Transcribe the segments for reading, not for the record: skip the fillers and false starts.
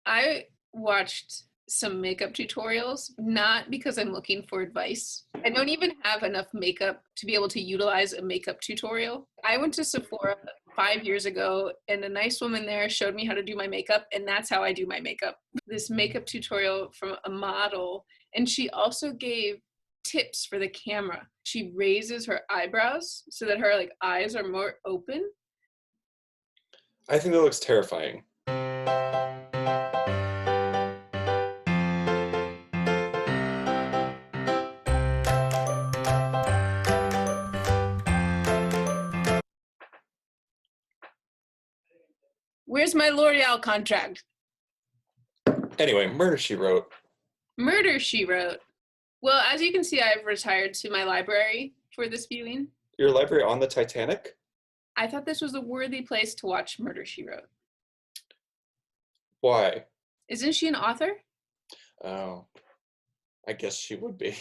I watched some makeup tutorials, not because I'm looking for advice. I don't even have enough makeup to be able to utilize a makeup tutorial. I went to Sephora 5 years ago and a nice woman there showed me how to do my makeup, and that's how I do my makeup. This makeup tutorial from a model, and she also gave tips for the camera. She raises her eyebrows so that her eyes are more open. I think that looks terrifying. Where's my L'Oreal contract? Anyway, Murder, She Wrote. Murder, She Wrote. Well, as you can see, I've retired to my library for this viewing. Your library on the Titanic? I thought this was a worthy place to watch Murder, She Wrote. Why? Isn't she an author? Oh, I guess she would be.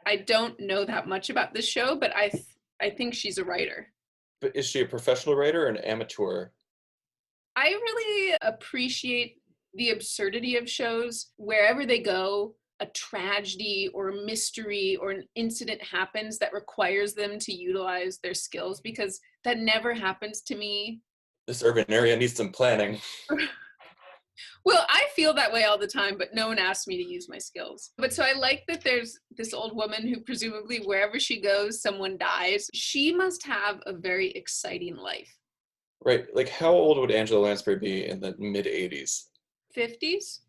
I don't know that much about this show, but I think she's a writer. But is she a professional writer or an amateur? I really appreciate the absurdity of shows. Wherever they go, a tragedy or a mystery or an incident happens that requires them to utilize their skills, because that never happens to me. This urban area needs some planning. Well, I feel that way all the time, but no one asked me to use my skills. But so I like that there's this old woman who presumably wherever she goes, someone dies. She must have a very exciting life. Right, like how old would Angela Lansbury be in the mid-80s? 50s?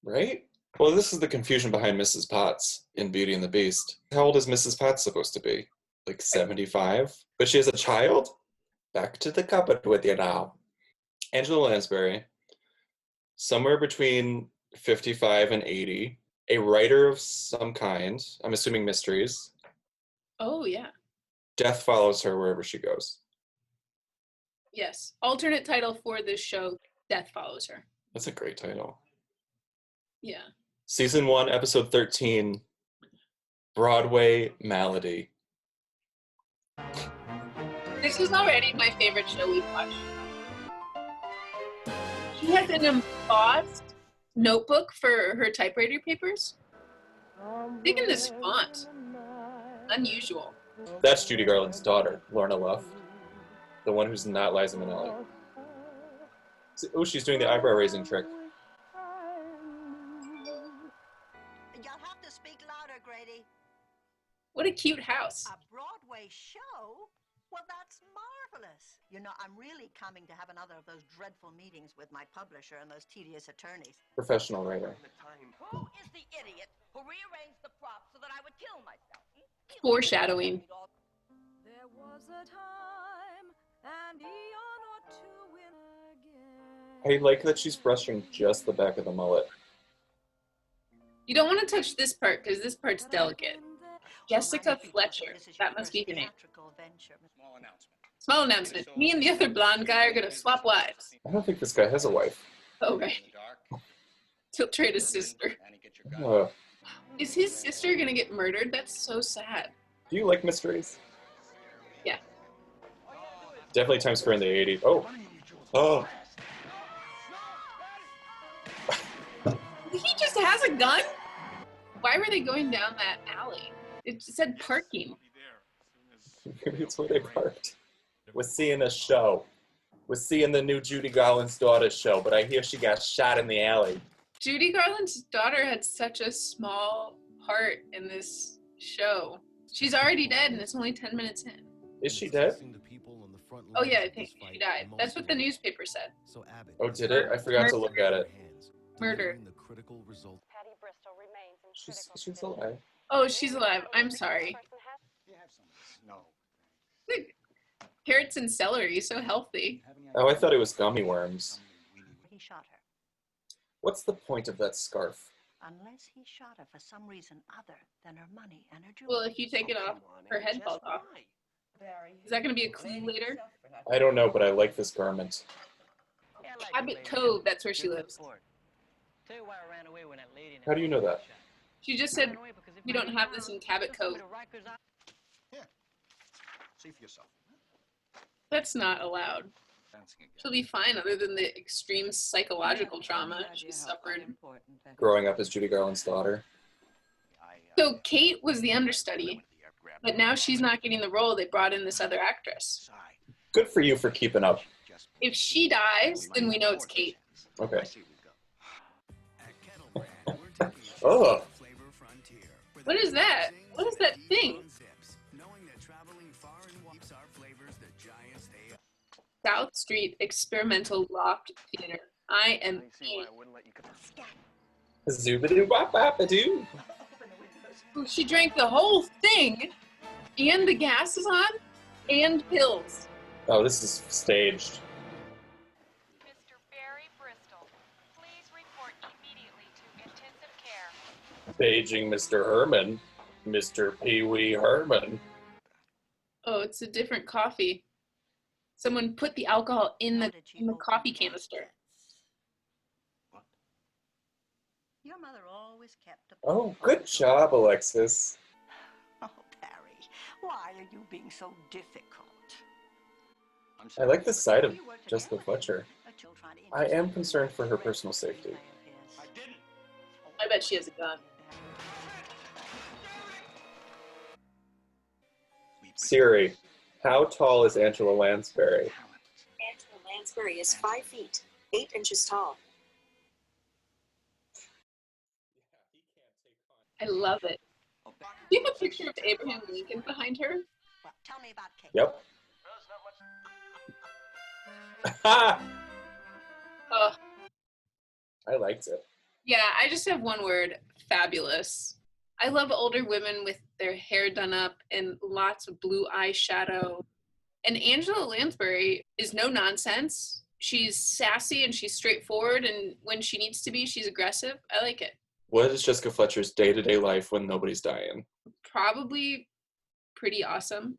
Right? Well, this is the confusion behind Mrs. Potts in Beauty and the Beast. How old is Mrs. Potts supposed to be? Like 75? But she has a child? Back to the cupboard with you now. Angela Lansbury, somewhere between 55 and 80, a writer of some kind, I'm assuming mysteries. Oh, yeah. Death follows her wherever she goes. Yes. Alternate title for this show, Death Follows Her. That's a great title. Yeah. Season 1, episode 13, Broadway Malady. This is already my favorite show we've watched. She has an embossed notebook for her typewriter papers. Look at this font. Unusual. That's Judy Garland's daughter, Lorna Luft. The one who's not Liza Minnelli. Oh, she's doing the eyebrow raising trick. You'll have to speak louder, Grady. What a cute house. A Broadway show? Well, that's marvelous. You know, I'm really coming to have another of those dreadful meetings with my publisher and those tedious attorneys. Professional writer. Who is the idiot who rearranged the props so that I would kill myself? Foreshadowing. There was a time, an eon or two in again. I like that she's brushing just the back of the mullet. You don't want to touch this part because this part's delicate. Jessica Fletcher. That must be her name. Small announcement. Me and the other blonde guy are going to swap wives. I don't think this guy has a wife. Oh, right. He'll trade his sister. Uh, Is his sister going to get murdered? That's so sad. do you like mysteries? Yeah. Definitely Times Square in the 80s. Oh. Oh. He just has a gun? Why were they going down that alley? It said parking. Maybe it's where they parked. We're seeing a show. We're seeing the new Judy Garland's daughter show, but I hear she got shot in the alley. Judy Garland's daughter had such a small part in this show. She's already dead and it's only 10 minutes in. Is she dead? Oh yeah, I think she died. That's what the newspaper said. Oh, did it? I forgot to look at it. Murder. She's alive. Oh, she's alive. I'm sorry. Look, carrots and celery, so healthy. Oh, I thought it was gummy worms. He shot her. What's the point of that scarf? Unless he shot her for some reason other than her money and her jewelry. Well, if you take it off, her head falls off. Is that going to be a clue later? I don't know, but I like this garment. Cabot Cove, that's where she lives. How do you know that? She just said we don't have this in Cabot Cove. See for yourself. That's not allowed. She'll be fine other than the extreme psychological trauma she suffered. Growing up as Judy Garland's daughter. So Kate was the understudy, but now she's not getting the role. They brought in this other actress. Good for you for keeping up. If she dies, then we know it's Kate. Okay. Oh. What is that? What is that thing? South Street Experimental Loft Theater. I am in. Zoobadoo-bop-bop-a-doo. Ooh, she drank the whole thing, and the gas is on, and pills. Oh, this is staged. Mr. Barry Bristol, please report immediately to intensive care. Paging Mr. Herman. Mr. Pee Wee Herman. Oh, it's a different coffee. Someone put the alcohol in the coffee canister. Your mother always kept a... Oh, good job, Alexis. Oh, Barry, why are you being so difficult? I like the sight of Jessica Fletcher. I am concerned for her personal safety. I bet she has a gun. Siri, how tall is Angela Lansbury? Angela Lansbury is 5 feet, 8 inches tall. I love it. Do you have a picture of Abraham Lincoln behind her? Well, tell me about Kate. Yep. Ha! Oh, I liked it. yeah, I just have one word, fabulous. I love older women with their hair done up and lots of blue eyeshadow. And Angela Lansbury is no nonsense. She's sassy and she's straightforward, and when she needs to be, she's aggressive. I like it. What is Jessica Fletcher's day-to-day life when nobody's dying? Probably pretty awesome.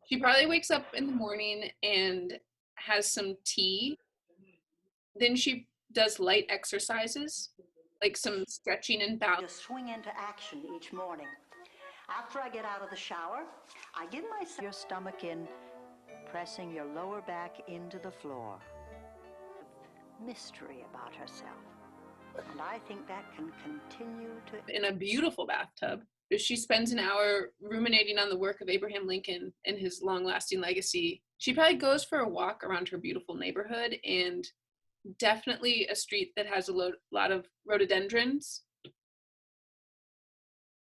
She probably wakes up in the morning and has some tea. Then she does light exercises, like some stretching and To balance. swing into action each morning. After I get out of the shower, I give myself your stomach in, pressing your lower back into the floor. Mystery about herself. And I think that can continue to... In a beautiful bathtub. She spends an hour ruminating on the work of Abraham Lincoln and his long-lasting legacy. She probably goes for a walk around her beautiful neighborhood, and definitely a street that has a lot of rhododendrons.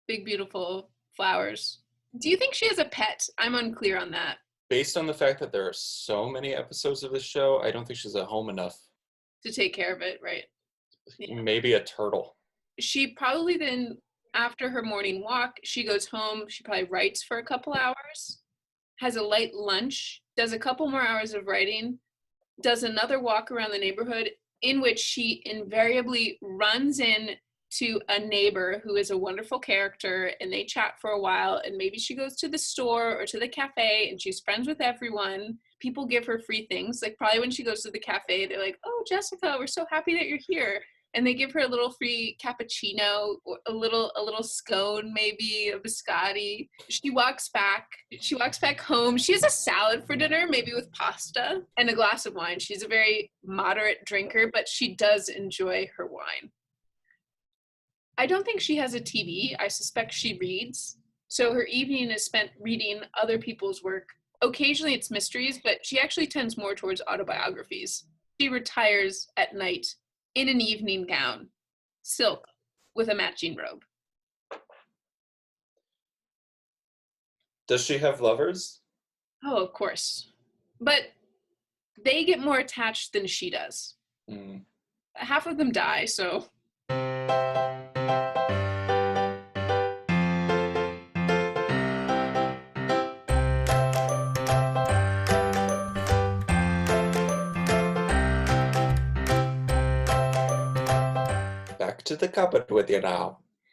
Big, beautiful flowers. Do you think she has a pet? I'm unclear on that. Based on the fact that there are so many episodes of this show, I don't think she's at home enough. To take care of it, right? Yeah. Maybe a turtle. She probably then, after her morning walk, she goes home, she probably writes for a couple hours, has a light lunch, does a couple more hours of writing, does another walk around the neighborhood in which she invariably runs in to a neighbor who is a wonderful character, and they chat for a while, and maybe she goes to the store or to the cafe and she's friends with everyone. People give her free things. Like probably when she goes to the cafe, they're like, "Oh, Jessica, we're so happy that you're here." And they give her a little free cappuccino, or a little scone, maybe a biscotti. She walks back home. She has a salad for dinner, maybe with pasta and a glass of wine. She's a very moderate drinker, but she does enjoy her wine. I don't think she has a TV. I suspect she reads. So her evening is spent reading other people's work. Occasionally it's mysteries, but she actually tends more towards autobiographies. She retires at night in an evening gown, silk, with a matching robe. Does she have lovers? Oh, of course. But they get more attached than she does. Half of them die, so... Back to the cupboard with you now.